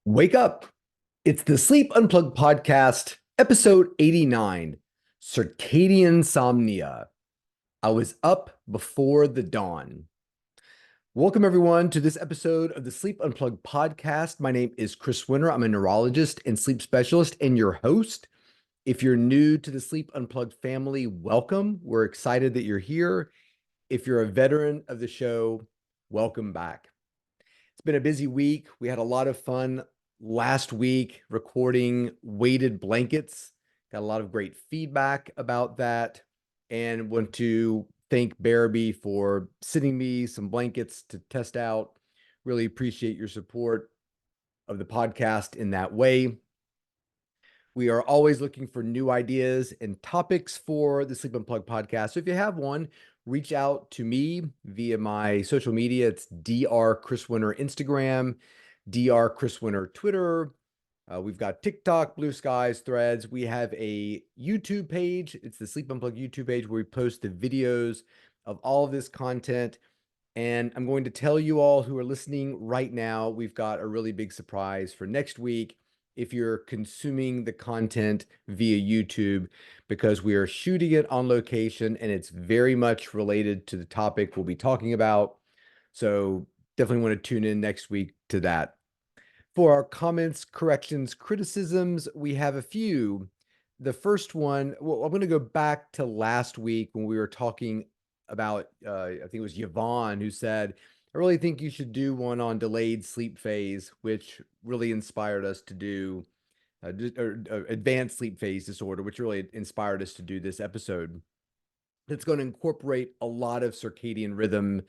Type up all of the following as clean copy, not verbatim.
Wake up. It's the Sleep Unplugged podcast, episode 89, Circadiansomnia. I was up before the dawn. Welcome, everyone, to this episode of the Sleep Unplugged podcast. My name is Chris Winter. I'm a neurologist and sleep specialist and your host. If you're new to the Sleep Unplugged family, welcome. We're excited that you're here. If you're a veteran of the show, welcome back. It's been a busy week. We had a lot of fun last week recording weighted blankets. Got a lot of great feedback about that, and want to thank Barabee for sending me some blankets to test out. Really appreciate your support of the podcast in that way. We are always looking for new ideas and topics for the Sleep Unplugged podcast. So if you have one, reach out to me via my social media. It's Dr. Chris Winter Instagram, Dr. Chris Winter Twitter. We've got TikTok, Bluesky, Threads. We have a YouTube page. It's the Sleep Unplugged YouTube page where we post the videos of all of this content. And I'm going to tell you all who are listening right now, we've got a really big surprise for next week if you're consuming the content via YouTube, because we are shooting it on location and it's very much related to the topic we'll be talking about. So definitely want to tune in next week to that. For our comments, corrections, criticisms, we have a few. The first one, well, I'm going to go back to last week when we were talking about, I think it was Yvonne who said, I really think you should do one on delayed sleep phase, which really inspired us to do advanced sleep phase disorder, which really inspired us to do this episode. It's going to incorporate a lot of circadian rhythm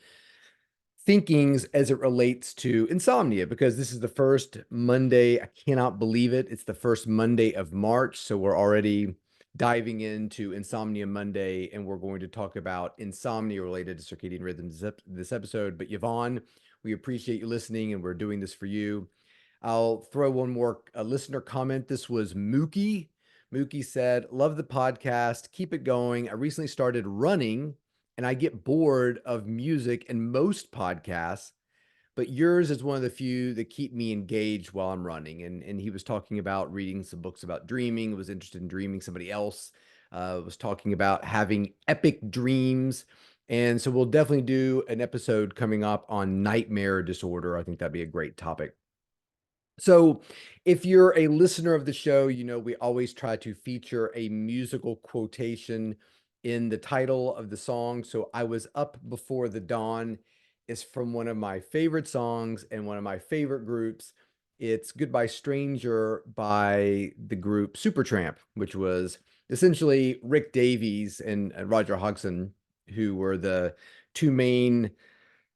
thinkings as it relates to insomnia, because this is the first Monday. I cannot believe it. It's the first Monday of March. So we're already diving into Insomnia Monday, and we're going to talk about insomnia related to circadian rhythms this episode. But Yvonne, we appreciate you listening, and we're doing this for you. I'll throw one more listener comment. This was Mookie. Mookie said, love the podcast. Keep it going. I recently started running and I get bored of music and most podcasts, but yours is one of the few that keep me engaged while I'm running. And he was talking about reading some books about dreaming, was interested in dreaming. Somebody else was talking about having epic dreams. And so we'll definitely do an episode coming up on nightmare disorder. I think that'd be a great topic. So if you're a listener of the show, you know we always try to feature a musical quotation in the title of the song. So I Was Up Before the Dawn is from one of my favorite songs and one of my favorite groups. It's Goodbye Stranger by the group Supertramp, which was essentially Rick Davies and Roger Hodgson, who were the two main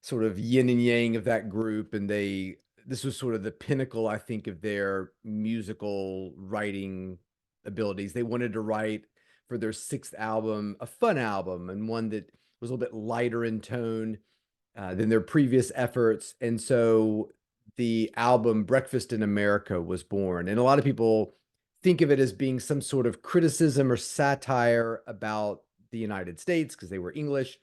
sort of yin and yang of that group. And this was sort of the pinnacle, I think, of their musical writing abilities. They wanted to write for their sixth album a fun album, and one that was a little bit lighter in tone than their previous efforts. And so the album Breakfast in America was born. And a lot of people think of it as being some sort of criticism or satire about the United States because they were English.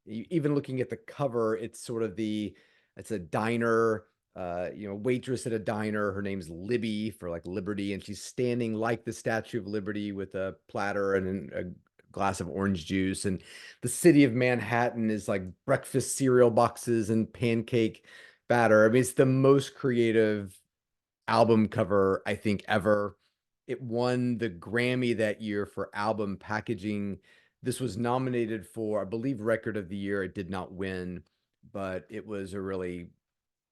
Even looking at the cover, it's a diner, waitress at a diner. Her name's Libby, for like Liberty, and she's standing like the Statue of Liberty with a platter and a glass of orange juice. And the city of Manhattan is like breakfast cereal boxes and pancake batter. I mean, it's the most creative album cover, I think, ever. It won the Grammy that year for album packaging. This was nominated for, I believe, Record of the Year. It did not win, but it was a really,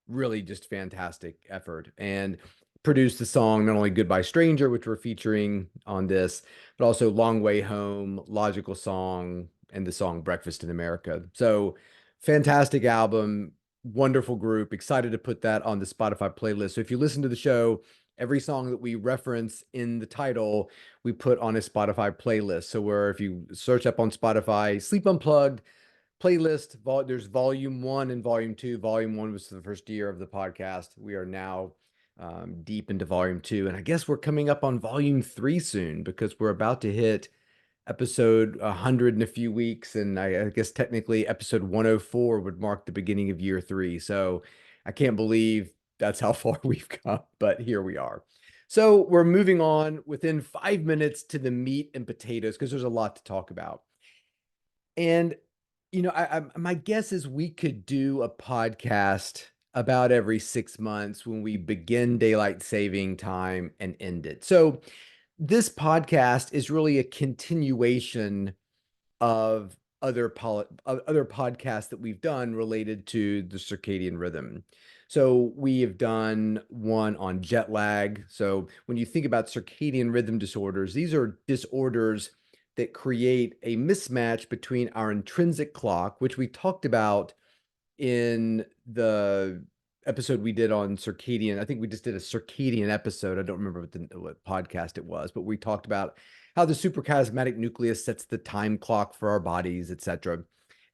really just fantastic effort, and produced the song not only Goodbye Stranger, which we're featuring on this, but also Long Way Home, Logical Song, and the song Breakfast in America. So fantastic album, wonderful group. Excited to put that on the Spotify playlist. So if you listen to the show, every song that we reference in the title, we put on a Spotify playlist. So where if you search up on Spotify, Sleep Unplugged playlist, there's volume 1 and volume 2. Volume 1 was the first year of the podcast. We are now deep into volume 2. And I guess we're coming up on volume 3 soon, because we're about to hit episode 100 in a few weeks. And I guess technically episode 104 would mark the beginning of year 3. So I can't believe That's how far we've come, but here we are. So we're moving on within 5 minutes to the meat and potatoes because there's a lot to talk about. And my guess is we could do a podcast about every 6 months when we begin daylight saving time and end it. So this podcast is really a continuation of other podcasts that we've done related to the circadian rhythm. So we have done one on jet lag. So when you think about circadian rhythm disorders, these are disorders that create a mismatch between our intrinsic clock, which we talked about in the episode we did on circadian. I think we just did a circadian episode. I don't remember what podcast it was, but we talked about how the suprachiasmatic nucleus sets the time clock for our bodies, etc.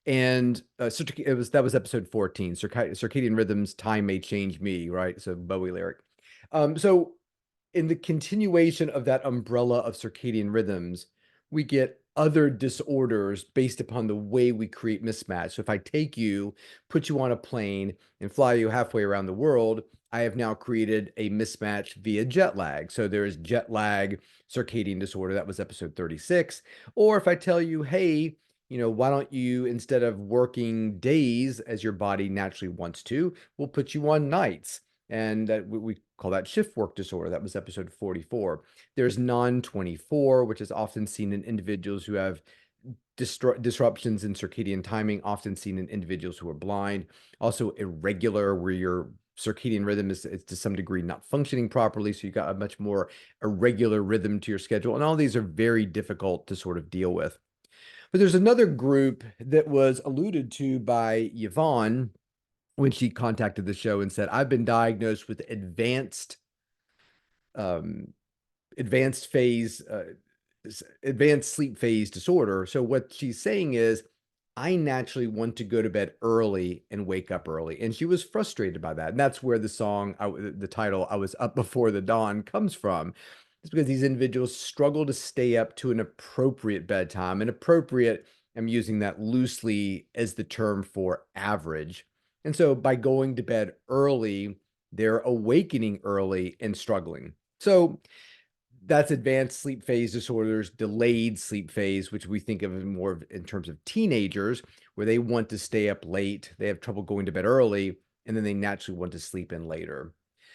And that was episode 14. Circadian rhythms, time may change me, right? So Bowie lyric. So in the continuation of that umbrella of circadian rhythms, we get other disorders based upon the way we create mismatch. So if I take you, put you on a plane, and fly you halfway around the world, I have now created a mismatch via jet lag. So there is jet lag circadian disorder. That was episode 36. Or if I tell you, hey, why don't you, instead of working days as your body naturally wants to, we'll put you on nights. And that we call that shift work disorder. That was episode 44. There's non-24, which is often seen in individuals who have disruptions in circadian timing, often seen in individuals who are blind. Also irregular, where your circadian rhythm is to some degree not functioning properly. So you got a much more irregular rhythm to your schedule. And all these are very difficult to sort of deal with. But there's another group that was alluded to by Yvonne when she contacted the show and said, I've been diagnosed with um, advanced phase, advanced sleep phase disorder. So what she's saying is, I naturally want to go to bed early and wake up early. And she was frustrated by that. And that's where the song, the title, I Was Up Before the Dawn, comes from. It's because these individuals struggle to stay up to an appropriate bedtime. And appropriate, I'm using that loosely as the term for average. And so by going to bed early, they're awakening early and struggling. So that's advanced sleep phase disorders, delayed sleep phase, which we think of more in terms of teenagers, where they want to stay up late, they have trouble going to bed early, and then they naturally want to sleep in later.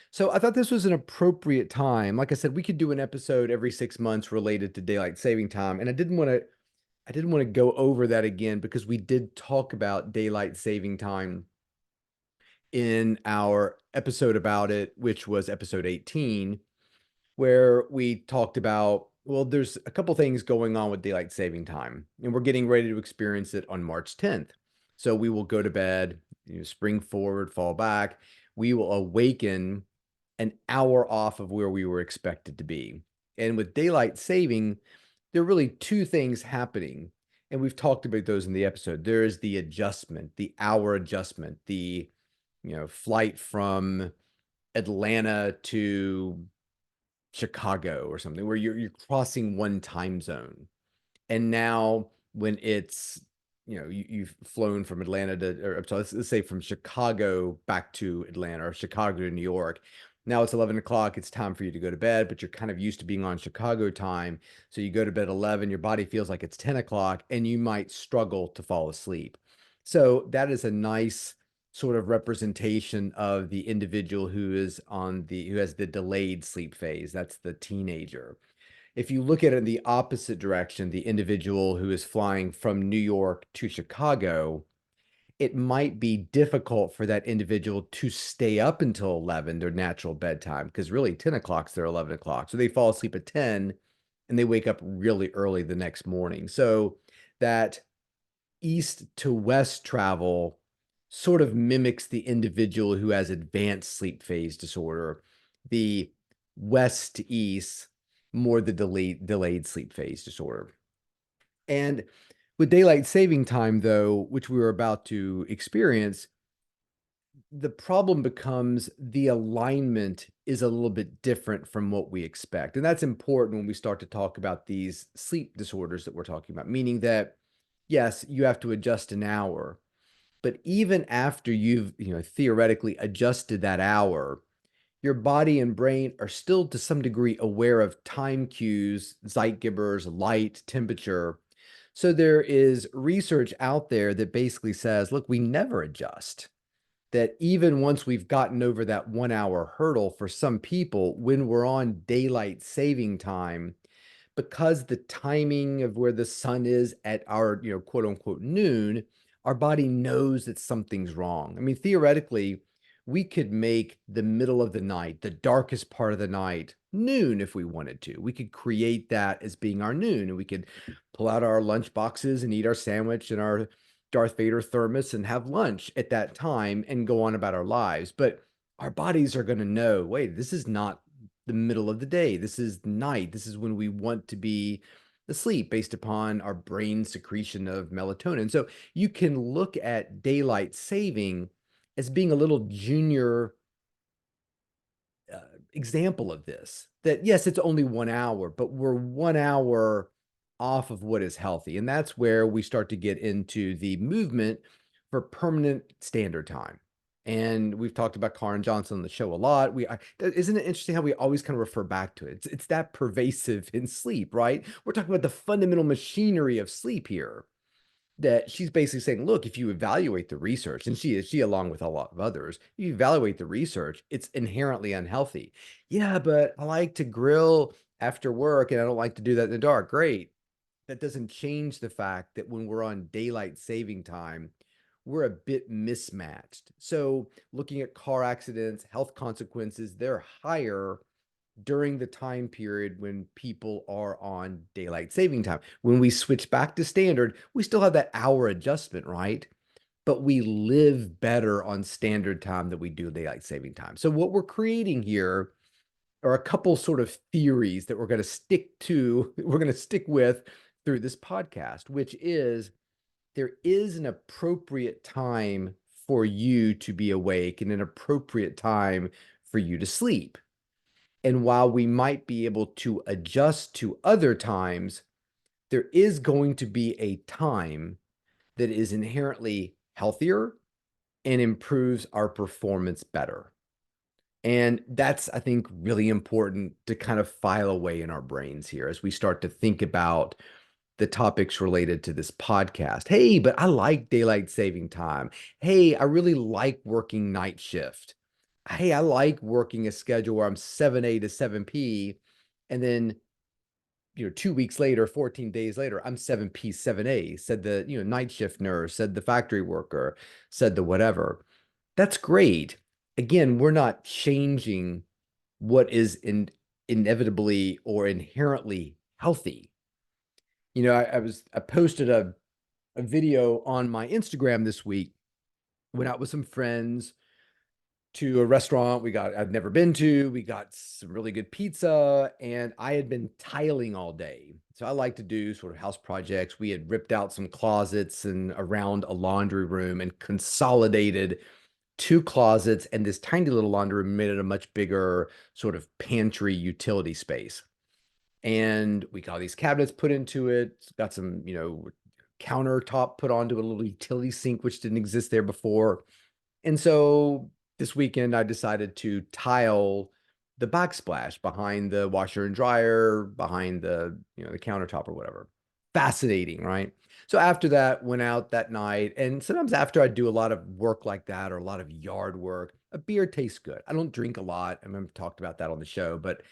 So I thought this was an appropriate time. Like I said, we could do an episode every 6 months related to daylight saving time, and I didn't want to go over that again because we did talk about daylight saving time in our episode about it, which was episode 18, where we talked about, well, there's a couple things going on with daylight saving time, and we're getting ready to experience it on March 10th. So we will go to bed, spring forward, fall back. We will awaken an hour off of where we were expected to be. And with daylight saving, there are really two things happening. And we've talked about those in the episode. There is the adjustment, the hour adjustment, the flight from Atlanta to Chicago or something, where you're crossing one time zone. And now when it's, you've flown from Atlanta to, or I'm sorry, let's say from Chicago back to Atlanta or Chicago to New York. Now it's 11 o'clock. It's time for you to go to bed, but you're kind of used to being on Chicago time. So you go to bed at 11, your body feels like it's 10 o'clock, and you might struggle to fall asleep. So that is a nice sort of representation of the individual who has the delayed sleep phase. That's the teenager. If you look at it in the opposite direction, the individual who is flying from New York to Chicago, it might be difficult for that individual to stay up until 11, their natural bedtime, because really 10 o'clock is their 11 o'clock. So they fall asleep at 10 and they wake up really early the next morning. So that east to west travel sort of mimics the individual who has advanced sleep phase disorder. The west to east, more the delayed sleep phase disorder. And with daylight saving time, though, which we were about to experience, the problem becomes the alignment is a little bit different from what we expect. And that's important when we start to talk about these sleep disorders that we're talking about, meaning that, yes, you have to adjust an hour, But even after you've, theoretically adjusted that hour, your body and brain are still to some degree aware of time cues, zeitgebers, light, temperature. So there is research out there that basically says, look, we never adjust. That even once we've gotten over that 1 hour hurdle for some people, when we're on daylight saving time, because the timing of where the sun is at our, quote unquote noon, our body knows that something's wrong. I mean, theoretically, we could make the middle of the night, the darkest part of the night, noon if we wanted to. We could create that as being our noon, and we could pull out our lunch boxes and eat our sandwich and our Darth Vader thermos and have lunch at that time and go on about our lives. But our bodies are going to know, wait, this is not the middle of the day. This is night. This is when we want to be asleep based upon our brain secretion of melatonin. So you can look at daylight saving as being a little junior uh, example of this. That yes, it's only 1 hour, but we're 1 hour off of what is healthy. And that's where we start to get into the movement for permanent standard time. And we've talked about Karen Johnson on the show a lot. Isn't it interesting how we always kind of refer back to it? It's that pervasive in sleep, right? We're talking about the fundamental machinery of sleep here. That she's basically saying, look, if you evaluate the research, and she along with a lot of others, you evaluate the research, it's inherently unhealthy. Yeah, but I like to grill after work and I don't like to do that in the dark. Great. That doesn't change the fact that when we're on daylight saving time, we're a bit mismatched. So looking at car accidents, health consequences, they're higher during the time period when people are on daylight saving time. When we switch back to standard, we still have that hour adjustment, right? But we live better on standard time than we do daylight saving time. So what we're creating here are a couple sort of theories that we're going to stick with through this podcast, which is there is an appropriate time for you to be awake and an appropriate time for you to sleep. And while we might be able to adjust to other times, there is going to be a time that is inherently healthier and improves our performance better. And that's, I think, really important to kind of file away in our brains here as we start to think about the topics related to this podcast. Hey, but I like daylight saving time. Hey, I really like working night shift. Hey, I like working a schedule where I'm 7A to 7P. And then, 2 weeks later, 14 days later, I'm 7P, 7A, said the, night shift nurse, said the factory worker, said the whatever. That's great. Again, we're not changing what is inevitably or inherently healthy. I posted a video on my Instagram this week. Went out with some friends to a restaurant I've never been to. We got some really good pizza, and I had been tiling all day. So I like to do sort of house projects. We had ripped out some closets and around a laundry room and consolidated two closets and this tiny little laundry room, made it a much bigger sort of pantry utility space. And we got these cabinets put into it, got some, countertop put onto a little utility sink, which didn't exist there before. And so this weekend I decided to tile the backsplash behind the washer and dryer, behind the countertop or whatever. Fascinating, right? So after that, went out that night. And sometimes after I do a lot of work like that or a lot of yard work, a beer tastes good. I don't drink a lot. I remember talked about that on the show, but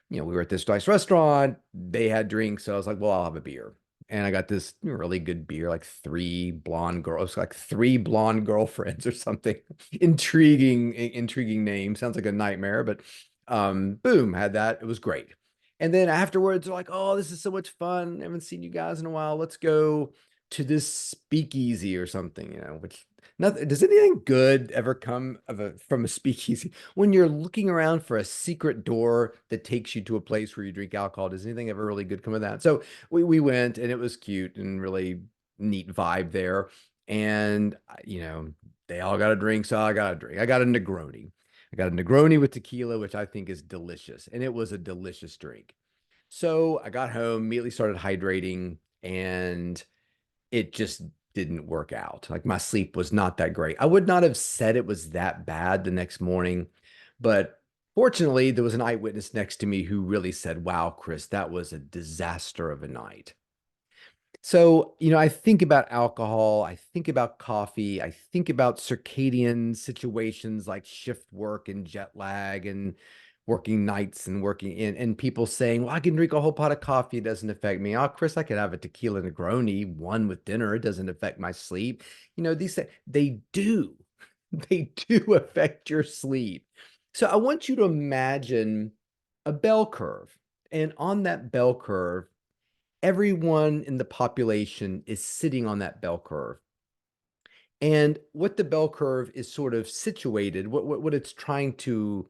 we were at this nice restaurant. They had drinks. So I was like, well, I'll have a beer. And I got this really good beer, like three blonde girlfriends or something. Intriguing name. Sounds like a nightmare, but boom, had that. It was great. And then afterwards, they're like, oh, this is so much fun. I haven't seen you guys in a while. Let's go to this speakeasy or something, which nothing, does anything good ever come from a speakeasy? When you're looking around for a secret door that takes you to a place where you drink alcohol, does anything ever really good come of that? So we went, and it was cute and really neat vibe there. And they all got a drink, so I got a drink. I got a Negroni. I got a Negroni with tequila, which I think is delicious. And it was a delicious drink. So I got home, immediately started hydrating, and it just didn't work out. Like my sleep was not that great. I would not have said it was that bad the next morning, but fortunately, there was an eyewitness next to me who really said, "Wow, Chris, that was a disaster of a night." So, I think about alcohol, I think about coffee, I think about circadian situations like shift work and jet lag and working nights and working in, and people saying, "Well, I can drink a whole pot of coffee, it doesn't affect me." Oh, Chris, I could have a tequila Negroni, one with dinner, it doesn't affect my sleep. These they do. They do affect your sleep. So I want you to imagine a bell curve. And on that bell curve, everyone in the population is sitting on that bell curve. And what the bell curve is sort of situated, what it's trying to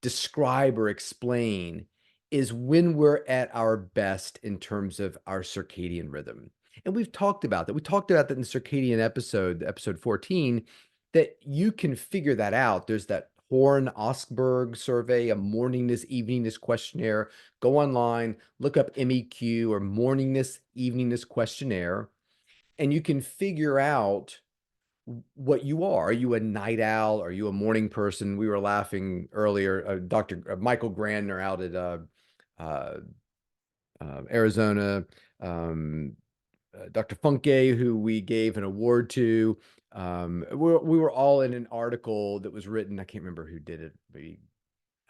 describe or explain is when we're at our best in terms of our circadian rhythm. And we've talked about that. We talked about that in the circadian episode 14, that you can figure that out. There's that Horn-Osberg survey, a morningness, eveningness questionnaire. Go online, look up MEQ or morningness, eveningness questionnaire, and you can figure out what you are. Are you a night owl? Are you a morning person? We were laughing earlier. Dr. Michael Grandner out at uh, Arizona, Dr. Funke, who we gave an award to. We were all in an article that was written. I can't remember who did it, but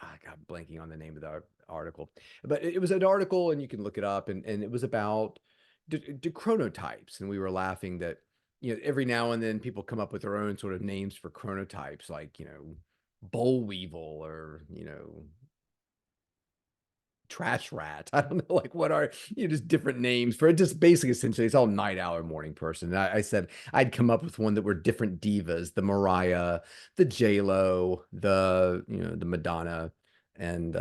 I got blanking on the name of the article. But it was an article, and you can look it up, and it was about the chronotypes. And we were laughing that every now and then people come up with their own sort of names for chronotypes, like boll weevil or trash rat. I don't know, like what are just different names for it. Just basically, essentially, it's all night owl or morning person. And I said I'd come up with one that were different divas: the Mariah, the J Lo, the Madonna, and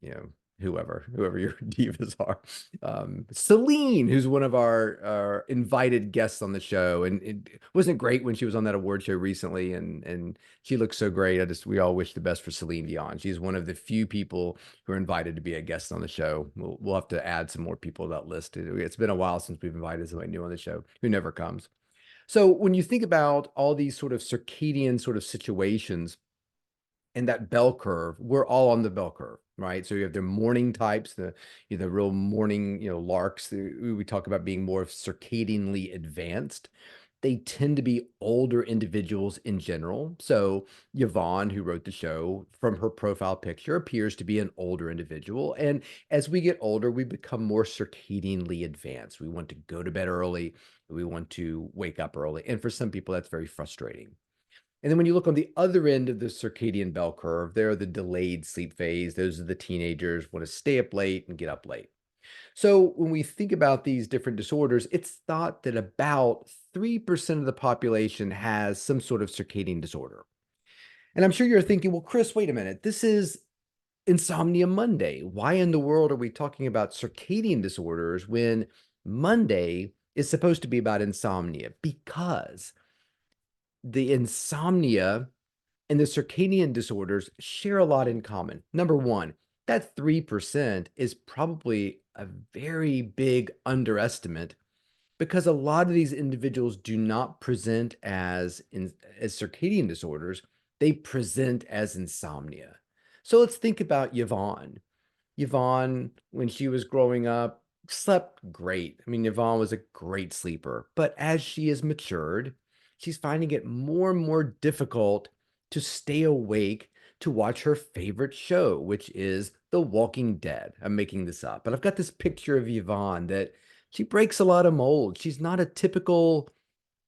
you know whoever your divas are. Celine, who's one of our invited guests on the show, and it wasn't great when she was on that award show recently, and she looks so great. We all wish the best for Celine Dion. She's one of the few people who are invited to be a guest on the show. We'll have to add some more people to that list. It's been a while since we've invited somebody new on the show who never comes. So when you think about all these sort of circadian sort of situations and that bell curve, we're all on the bell curve, right? So you have the morning types, the real morning, larks. We talk about being more circadianly advanced. They tend to be older individuals in general. So Yvonne, who wrote the show, from her profile picture, appears to be an older individual. And as we get older, we become more circadianly advanced. We want to go to bed early. We want to wake up early. And for some people, that's very frustrating. And then when you look on the other end of the circadian bell curve, there are the delayed sleep phase. Those are the teenagers want to stay up late and get up late. So when we think about these different disorders, it's thought that about 3% of the population has some sort of circadian disorder. And I'm sure you're thinking, well, Chris, wait a minute. This is Insomnia Monday. Why in the world are we talking about circadian disorders when Monday is supposed to be about insomnia? Because the insomnia and the circadian disorders share a lot in common. Number one, that 3% is probably a very big underestimate because a lot of these individuals do not present as circadian disorders. They present as insomnia. So let's think about Yvonne. Yvonne, when she was growing up, slept great. I mean, Yvonne was a great sleeper. But as she has matured, she's finding it more and more difficult to stay awake to watch her favorite show, which is The Walking Dead. I'm making this up, but I've got this picture of Yvonne that she breaks a lot of molds. She's not a typical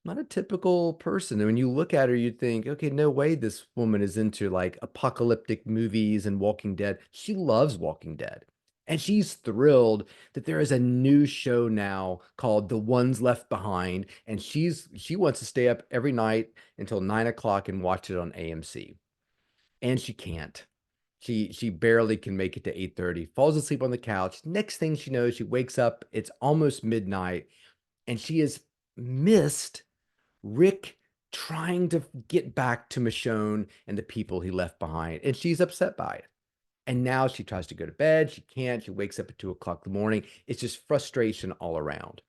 person. And when you look at her, you think, okay, no way this woman is into like apocalyptic movies and Walking Dead. She loves Walking Dead. And she's thrilled that there is a new show now called The Ones Left Behind. And she wants to stay up every night until 9 o'clock and watch it on AMC. And she can't. She barely can make it to 8:30, falls asleep on the couch. Next thing she knows, she wakes up, it's almost midnight, and she has missed Rick trying to get back to Michonne and the people he left behind, and she's upset by it. And now she tries to go to bed. She can't. She wakes up at 2 o'clock in the morning. It's just frustration all around.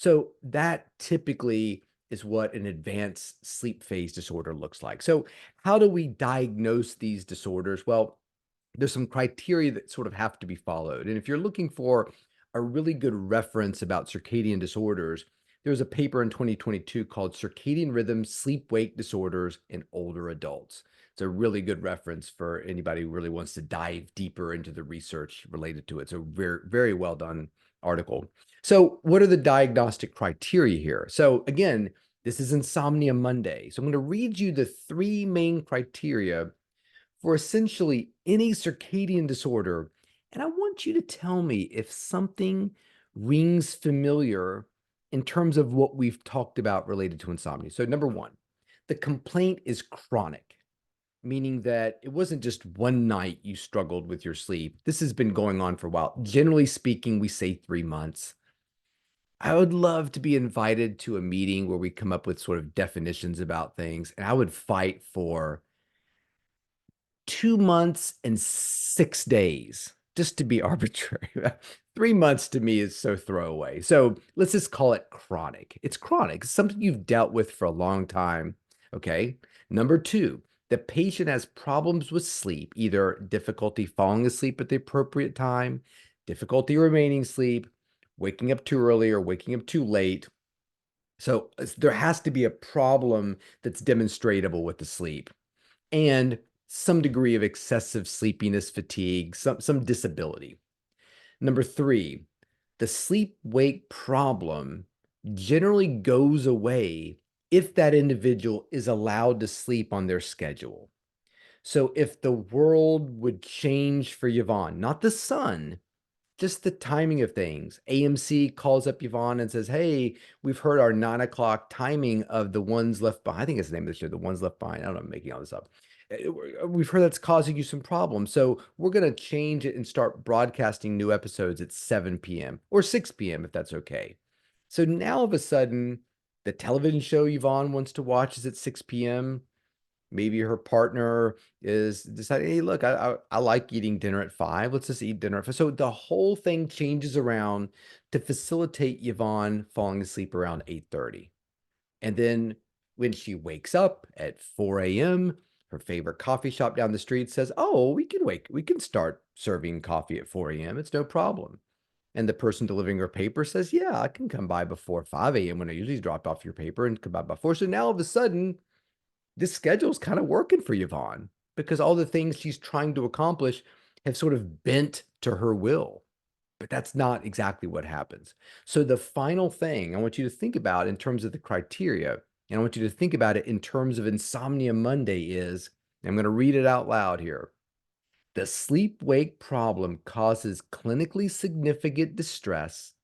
So that typically is what an advanced sleep phase disorder looks like. So how do we diagnose these disorders? Well, there's some criteria that sort of have to be followed. And if you're looking for a really good reference about circadian disorders, there's a paper in 2022 called Circadian Rhythm Sleep-Wake Disorders in Older Adults. It's a really good reference for anybody who really wants to dive deeper into the research related to it. It's a very, very well done article. So what are the diagnostic criteria here? So again, this is Insomnia Monday. So I'm going to read you the three main criteria for essentially any circadian disorder. And I want you to tell me if something rings familiar in terms of what we've talked about related to insomnia. So, number one, the complaint is chronic, meaning that it wasn't just one night you struggled with your sleep. This has been going on for a while. Generally speaking, we say 3 months. I would love to be invited to a meeting where we come up with sort of definitions about things, and I would fight for 2 months and 6 days, just to be arbitrary. 3 months to me is so throwaway. So let's just call it chronic. It's chronic, it's something you've dealt with for a long time. Okay. Number two, the patient has problems with sleep, either difficulty falling asleep at the appropriate time, difficulty remaining asleep, waking up too early or waking up too late. So there has to be a problem that's demonstrable with the sleep, and some degree of excessive sleepiness, fatigue, some disability. Number three, the sleep-wake problem generally goes away if that individual is allowed to sleep on their schedule. So if the world would change for Yvonne, not the sun, just the timing of things. AMC calls up Yvonne and says, hey, we've heard our 9 o'clock timing of The Ones Left Behind. I think it's the name of the show, The Ones Left Behind. I don't know, I'm making all this up. We've heard that's causing you some problems. So we're going to change it and start broadcasting new episodes at 7 p.m. or 6 p.m. if that's okay. So now all of a sudden, the television show Yvonne wants to watch is at 6 p.m. Maybe her partner is deciding, hey, look, I like eating dinner at 5. Let's just eat dinner at 5. So the whole thing changes around to facilitate Yvonne falling asleep around 8:30. And then when she wakes up at 4 a.m., her favorite coffee shop down the street says, oh, we can start serving coffee at 4 a.m. It's no problem. And the person delivering her paper says, yeah, I can come by before 5 a.m. when I usually drop off your paper and come by before. So now all of a sudden, this schedule's kind of working for Yvonne because all the things she's trying to accomplish have sort of bent to her will. But that's not exactly what happens. So the final thing I want you to think about in terms of the criteria, and I want you to think about it in terms of Insomnia Monday is, I'm going to read it out loud here. The sleep-wake problem causes clinically significant distress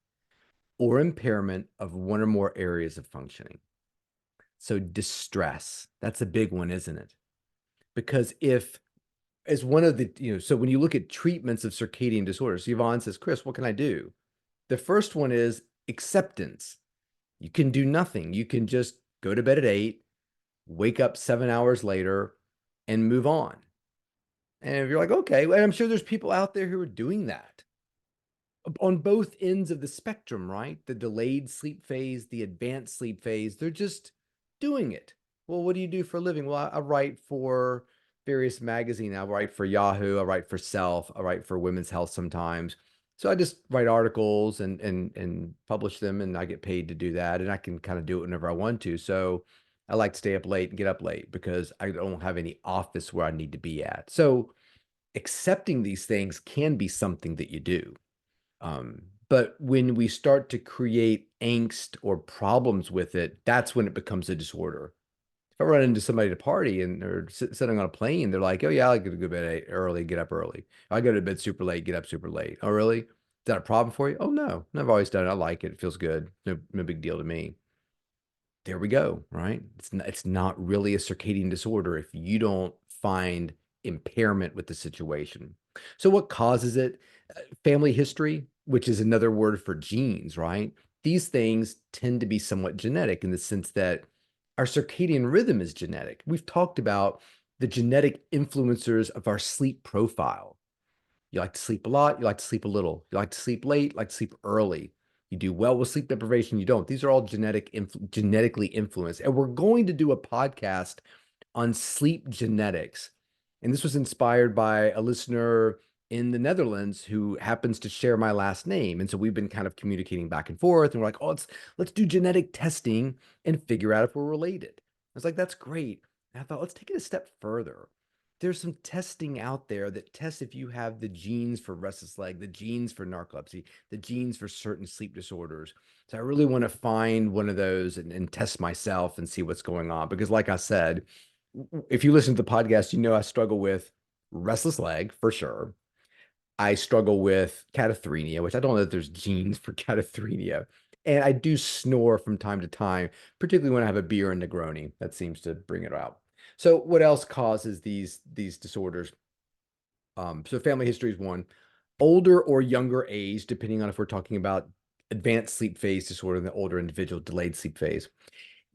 or impairment of one or more areas of functioning. So distress, that's a big one, isn't it? Because if, as one of the, so when you look at treatments of circadian disorders, Yvonne says, Chris, what can I do? The first one is acceptance. You can do nothing. You can just go to bed at 8, wake up 7 hours later, and move on. And if you're like, okay, and I'm sure there's people out there who are doing that on both ends of the spectrum, right? The delayed sleep phase, the advanced sleep phase, they're just doing it. Well, what do you do for a living? Well, I write for various magazines. I write for Yahoo, I write for Self, I write for Women's Health sometimes. So I just write articles and publish them, and I get paid to do that, and I can kind of do it whenever I want to. So I like to stay up late and get up late because I don't have any office where I need to be at. So accepting these things can be something that you do. But when we start to create angst or problems with it, that's when it becomes a disorder. If I run into somebody at a party and they're sitting on a plane, they're like, oh, yeah, I like to go to bed early, get up early. I go to bed super late, get up super late. Oh, really? Is that a problem for you? Oh, no. I've always done it. I like it. It feels good. No big deal to me. There we go, right? It's not really a circadian disorder if you don't find impairment with the situation. So what causes it? Family history, which is another word for genes, right? These things tend to be somewhat genetic in the sense that our circadian rhythm is genetic. We've talked about the genetic influencers of our sleep profile. You like to sleep a lot, you like to sleep a little, you like to sleep late, you like to sleep early. You do well with sleep deprivation, you don't. These are all genetically influenced. And we're going to do a podcast on sleep genetics. And this was inspired by a listener in the Netherlands who happens to share my last name. And so we've been kind of communicating back and forth. And we're like, oh, let's do genetic testing and figure out if we're related. I was like, that's great. And I thought, let's take it a step further. There's some testing out there that tests if you have the genes for restless leg, the genes for narcolepsy, the genes for certain sleep disorders. So I really want to find one of those and test myself and see what's going on. Because like I said, if you listen to the podcast, you know I struggle with restless leg for sure. I struggle with cataphrenia, which I don't know that there's genes for cataphrenia. And I do snore from time to time, particularly when I have a beer and Negroni. That seems to bring it out. So what else causes these disorders? So family history is one. Older or younger age, depending on if we're talking about advanced sleep phase disorder in the older individual, delayed sleep phase.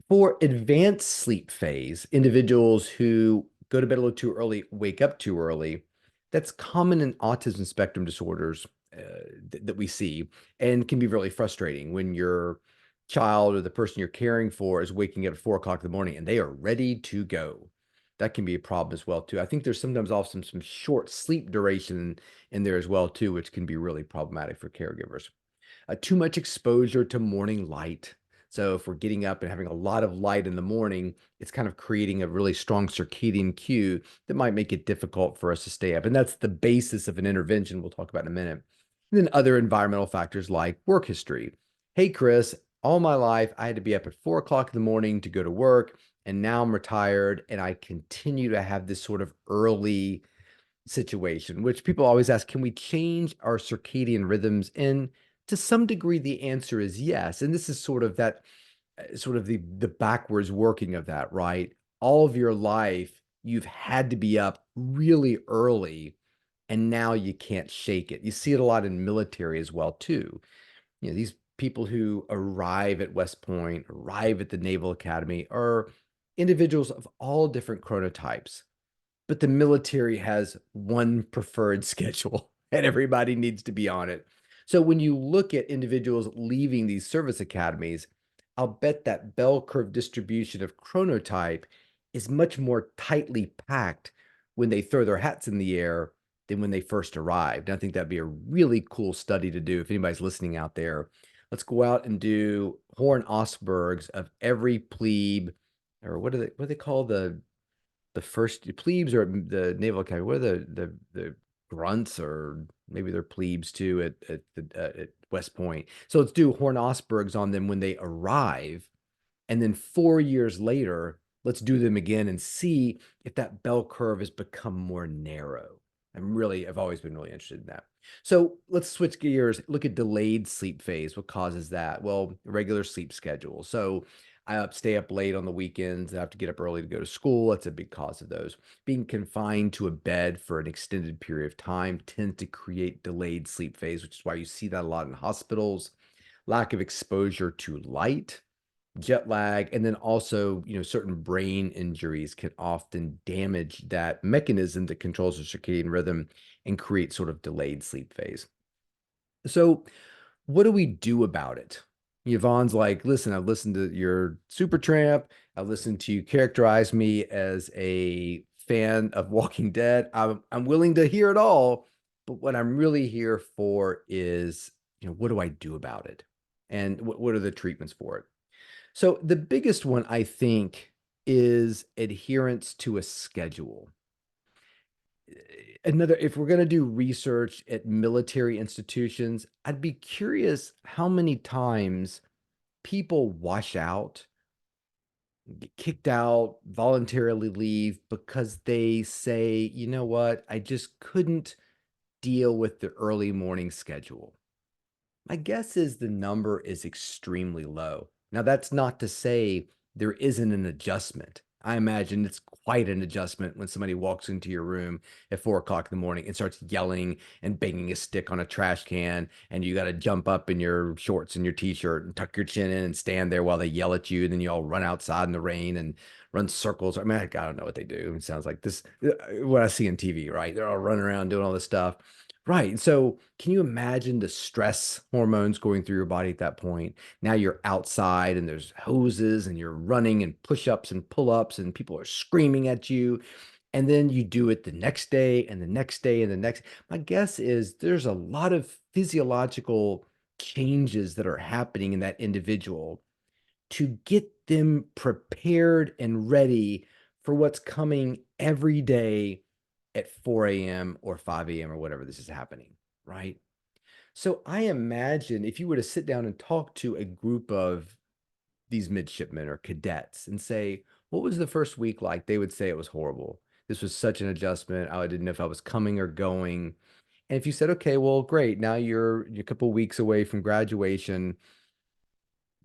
For advanced sleep phase, individuals who go to bed a little too early, wake up too early, that's common in autism spectrum disorders that we see and can be really frustrating when your child or the person you're caring for is waking up at 4 o'clock in the morning and they are ready to go. That can be a problem as well too. I think there's sometimes also some short sleep duration in there as well too, which can be really problematic for caregivers. Too much exposure to morning light. So if we're getting up and having a lot of light in the morning, it's kind of creating a really strong circadian cue that might make it difficult for us to stay up. And that's the basis of an intervention we'll talk about in a minute. And then other environmental factors like work history. Hey, Chris, all my life I had to be up at 4 o'clock in the morning to go to work. And now I'm retired and I continue to have this sort of early situation, which people always ask, can we change our circadian rhythms? And to some degree, the answer is yes. And this is sort of that, sort of the backwards working of that, right? All of your life, you've had to be up really early, and now you can't shake it. You see it a lot in military as well, too. You know, these people who arrive at West Point, arrive at the Naval Academy, are individuals of all different chronotypes, but the military has one preferred schedule and everybody needs to be on it. So when you look at individuals leaving these service academies, I'll bet that bell curve distribution of chronotype is much more tightly packed when they throw their hats in the air than when they first arrived. And I think that'd be a really cool study to do if anybody's listening out there. Let's go out and do Horn-Osbergs of every plebe, or what do they call the first plebes or the Naval Academy? What are the grunts, or maybe they're plebes too at West Point? So let's do Horn-Osbergs on them when they arrive, and then 4 years later, let's do them again and see if that bell curve has become more narrow. I've always been really interested in that. So let's switch gears, look at delayed sleep phase. What causes that? Well, regular sleep schedule. So I stay up late on the weekends. I have to get up early to go to school. That's a big cause of those. Being confined to a bed for an extended period of time tends to create delayed sleep phase, which is why you see that a lot in hospitals. Lack of exposure to light, jet lag, and then also, certain brain injuries can often damage that mechanism that controls the circadian rhythm and create sort of delayed sleep phase. So what do we do about it? Yvonne's like, listen, I've listened to your Supertramp. I've listened to you characterize me as a fan of Walking Dead. I'm willing to hear it all, but what I'm really here for is, what do I do about it? And what are the treatments for it? So the biggest one, I think, is adherence to a schedule. If we're going to do research at military institutions, I'd be curious how many times people wash out, get kicked out, voluntarily leave because they say, you know what, I just couldn't deal with the early morning schedule. My guess is the number is extremely low. Now, that's not to say there isn't an adjustment. I imagine it's quite an adjustment when somebody walks into your room at 4 o'clock in the morning and starts yelling and banging a stick on a trash can, and you got to jump up in your shorts and your t-shirt and tuck your chin in and stand there while they yell at you. And then you all run outside in the rain and run circles. I mean, I don't know what they do. It sounds like this, what I see on TV, right? They're all running around doing all this stuff. Right. So can you imagine the stress hormones going through your body at that point? Now you're outside and there's hoses and you're running and push-ups and pull-ups and people are screaming at you. And then you do it the next day and the next day and the next. My guess is there's a lot of physiological changes that are happening in that individual to get them prepared and ready for what's coming every day at 4 a.m. or 5 a.m. or whatever this is happening, right? So I imagine if you were to sit down and talk to a group of these midshipmen or cadets and say, what was the first week like? They would say it was horrible. This was such an adjustment. I didn't know if I was coming or going. And if you said, okay, well, great. Now you're a couple of weeks away from graduation.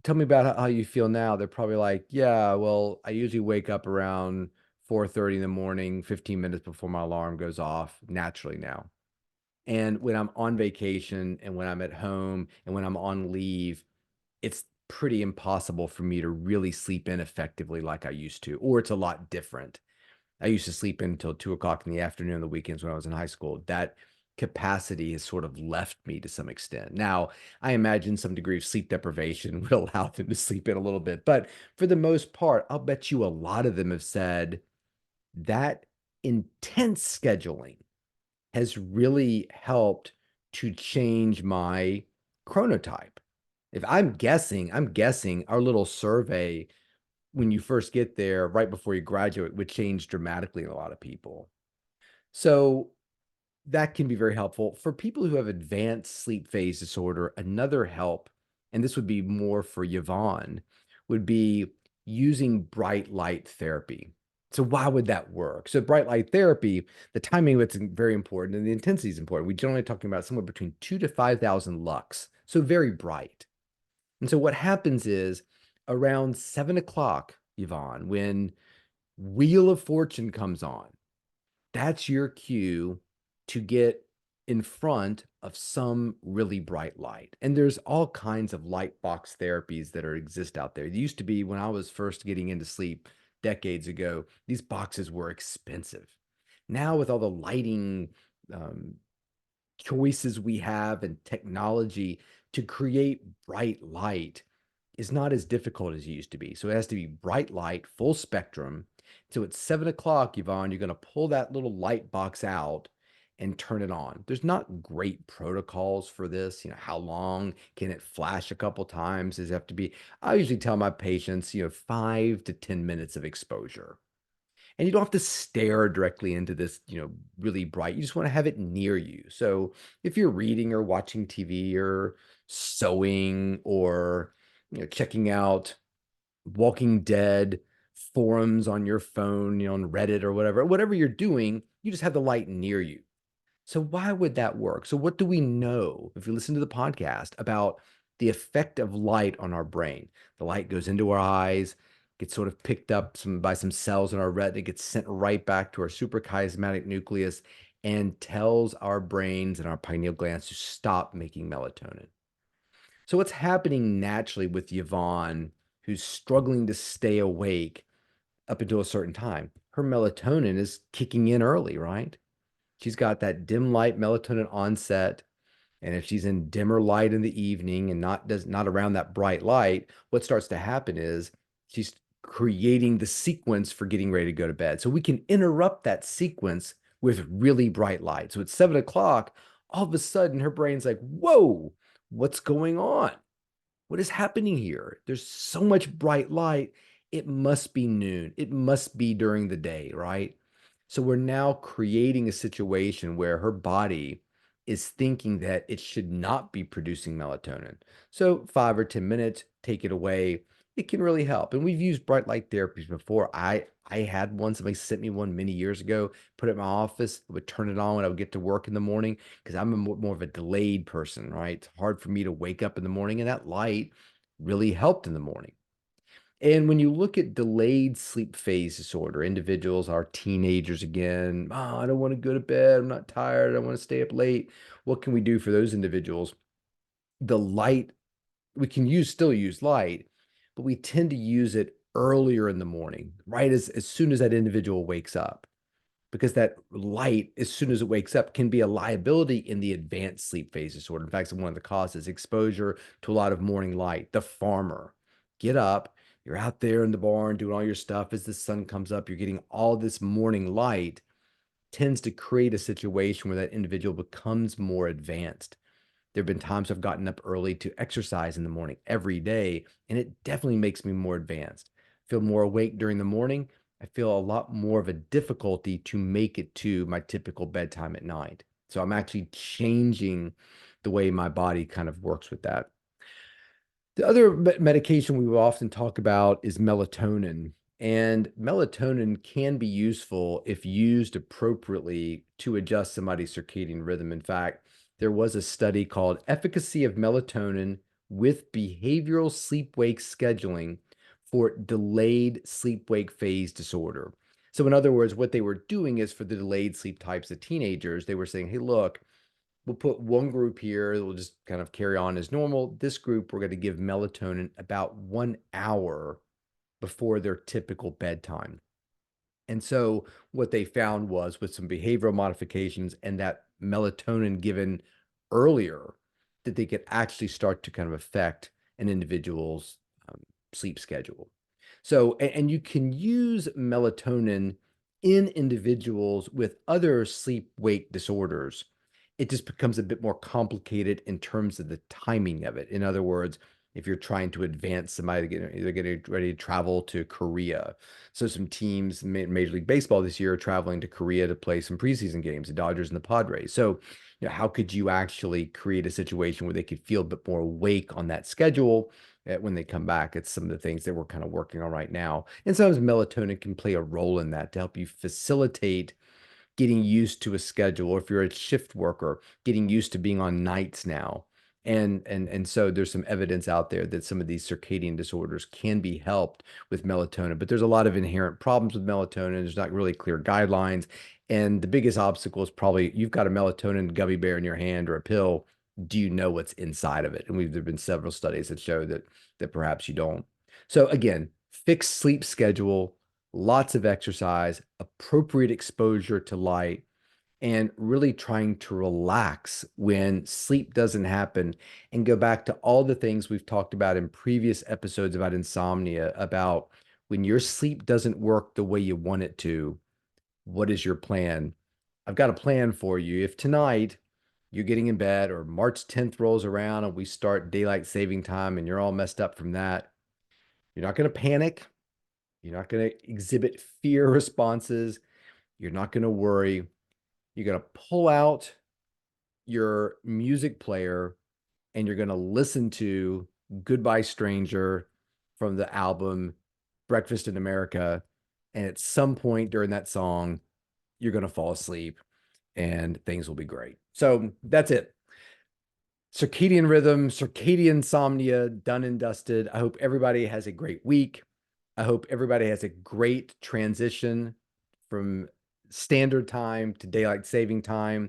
Tell me about how you feel now. They're probably like, yeah, well, I usually wake up around 4:30 in the morning, 15 minutes before my alarm goes off naturally now. And when I'm on vacation and when I'm at home and when I'm on leave, it's pretty impossible for me to really sleep in effectively like I used to, or it's a lot different. I used to sleep in until 2 o'clock in the afternoon on the weekends when I was in high school. That capacity has sort of left me to some extent. Now, I imagine some degree of sleep deprivation would allow them to sleep in a little bit, but for the most part, I'll bet you a lot of them have said that intense scheduling has really helped to change my chronotype. If I'm guessing our little survey when you first get there, right before you graduate, would change dramatically in a lot of people. So that can be very helpful. For people who have advanced sleep phase disorder, another help, and this would be more for Yvonne, would be using bright light therapy. So why would that work? So bright light therapy, the timing of it's very important and the intensity is important. We generally talking about somewhere between 2 to 5,000 lux, so very bright. And so what happens is around 7 o'clock, Yvonne, when Wheel of Fortune comes on, that's your cue to get in front of some really bright light. And there's all kinds of light box therapies that exist out there. It used to be when I was first getting into sleep decades ago, these boxes were expensive. Now, with all the lighting um, choices we have and technology to create bright light is not as difficult as it used to be. So it has to be bright light, full spectrum. So at 7 o'clock, Yvonne, you're going to pull that little light box out and turn it on. There's not great protocols for this. How long can it flash a couple times? Does it have to be? I usually tell my patients, 5 to 10 minutes of exposure. And you don't have to stare directly into this, really bright. You just want to have it near you. So if you're reading or watching TV or sewing or checking out Walking Dead forums on your phone, on Reddit or whatever you're doing, you just have the light near you. So why would that work? So what do we know if you listen to the podcast about the effect of light on our brain? The light goes into our eyes, gets sort of picked up by some cells in our retina, gets sent right back to our suprachiasmatic nucleus and tells our brains and our pineal glands to stop making melatonin. So what's happening naturally with Yvonne, who's struggling to stay awake up until a certain time? Her melatonin is kicking in early, right? She's got that dim light melatonin onset. And if she's in dimmer light in the evening and not around that bright light, what starts to happen is she's creating the sequence for getting ready to go to bed. So we can interrupt that sequence with really bright light. So at 7 o'clock, all of a sudden her brain's like, whoa, what's going on? What is happening here? There's so much bright light. It must be noon. It must be during the day, right? So we're now creating a situation where her body is thinking that it should not be producing melatonin. So 5 or 10 minutes, take it away. It can really help. And we've used bright light therapies before. I had one, somebody sent me one many years ago, put it in my office, I would turn it on when I would get to work in the morning because I'm more of a delayed person, right? It's hard for me to wake up in the morning, and that light really helped in the morning. And when you look at delayed sleep phase disorder, individuals are teenagers again. Oh, I don't want to go to bed. I'm not tired. I want to stay up late. What can we do for those individuals? The light, we can still use light, but we tend to use it earlier in the morning, right? As soon as that individual wakes up. because that light, as soon as it wakes up, can be a liability in the advanced sleep phase disorder. In fact, it's one of the causes, exposure to a lot of morning light. The farmer, get up, you're out there in the barn doing all your stuff. As the sun comes up, you're getting all this morning light, tends to create a situation where that individual becomes more advanced. There have been times I've gotten up early to exercise in the morning every day, and it definitely makes me more advanced. Feel more awake during the morning. I feel a lot more of a difficulty to make it to my typical bedtime at night. So I'm actually changing the way my body kind of works with that. The other medication we will often talk about is melatonin. And melatonin can be useful if used appropriately to adjust somebody's circadian rhythm. In fact, there was a study called Efficacy of Melatonin with Behavioral Sleep-Wake Scheduling for Delayed Sleep-Wake Phase Disorder. So in other words, what they were doing is for the delayed sleep types of teenagers, they were saying, hey, look, we'll put one group here that will just kind of carry on as normal. This group, we're going to give melatonin about 1 hour before their typical bedtime. And so what they found was with some behavioral modifications and that melatonin given earlier, that they could actually start to kind of affect an individual's sleep schedule. So, and you can use melatonin in individuals with other sleep-wake disorders. It just becomes a bit more complicated in terms of the timing of it. In other words, if you're trying to advance somebody, they're getting ready to travel to Korea. So some teams in Major League Baseball this year are traveling to Korea to play some preseason games, the Dodgers and the Padres. So, how could you actually create a situation where they could feel a bit more awake on that schedule when they come back? It's some of the things that we're kind of working on right now. And sometimes melatonin can play a role in that to help you facilitate getting used to a schedule, or if you're a shift worker, getting used to being on nights now. And so there's some evidence out there that some of these circadian disorders can be helped with melatonin, but there's a lot of inherent problems with melatonin. There's not really clear guidelines. And the biggest obstacle is probably you've got a melatonin gummy bear in your hand or a pill. Do you know what's inside of it? And there've been several studies that show that perhaps you don't. So again, fixed sleep schedule, lots of exercise, appropriate exposure to light, and really trying to relax when sleep doesn't happen, and go back to all the things we've talked about in previous episodes about insomnia, about when your sleep doesn't work the way you want it to, what is your plan? I've got a plan for you. If tonight you're getting in bed or March 10th rolls around and we start daylight saving time and you're all messed up from that, you're not going to panic. You're not going to exhibit fear responses. You're not going to worry. You're going to pull out your music player and you're going to listen to Goodbye Stranger from the album Breakfast in America. And at some point during that song, you're going to fall asleep and things will be great. So that's it. Circadian rhythm, circadiansomnia, done and dusted. I hope everybody has a great week. I hope everybody has a great transition from standard time to daylight saving time.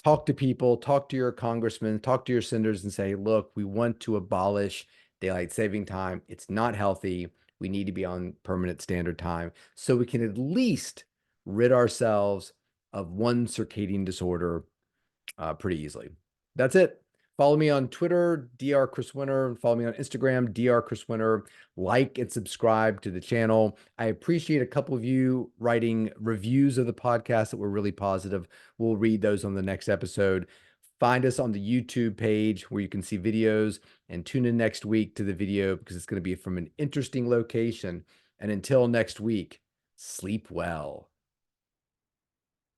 Talk to people, talk to your congressmen, talk to your senators and say, look, we want to abolish daylight saving time. It's not healthy. We need to be on permanent standard time so we can at least rid ourselves of one circadian disorder pretty easily. That's it. Follow me on Twitter, Dr. Chris Winter. Follow me on Instagram, Dr. Chris Winter. Like and subscribe to the channel. I appreciate a couple of you writing reviews of the podcast that were really positive. We'll read those on the next episode. Find us on the YouTube page where you can see videos, and tune in next week to the video because it's going to be from an interesting location. And until next week, sleep well.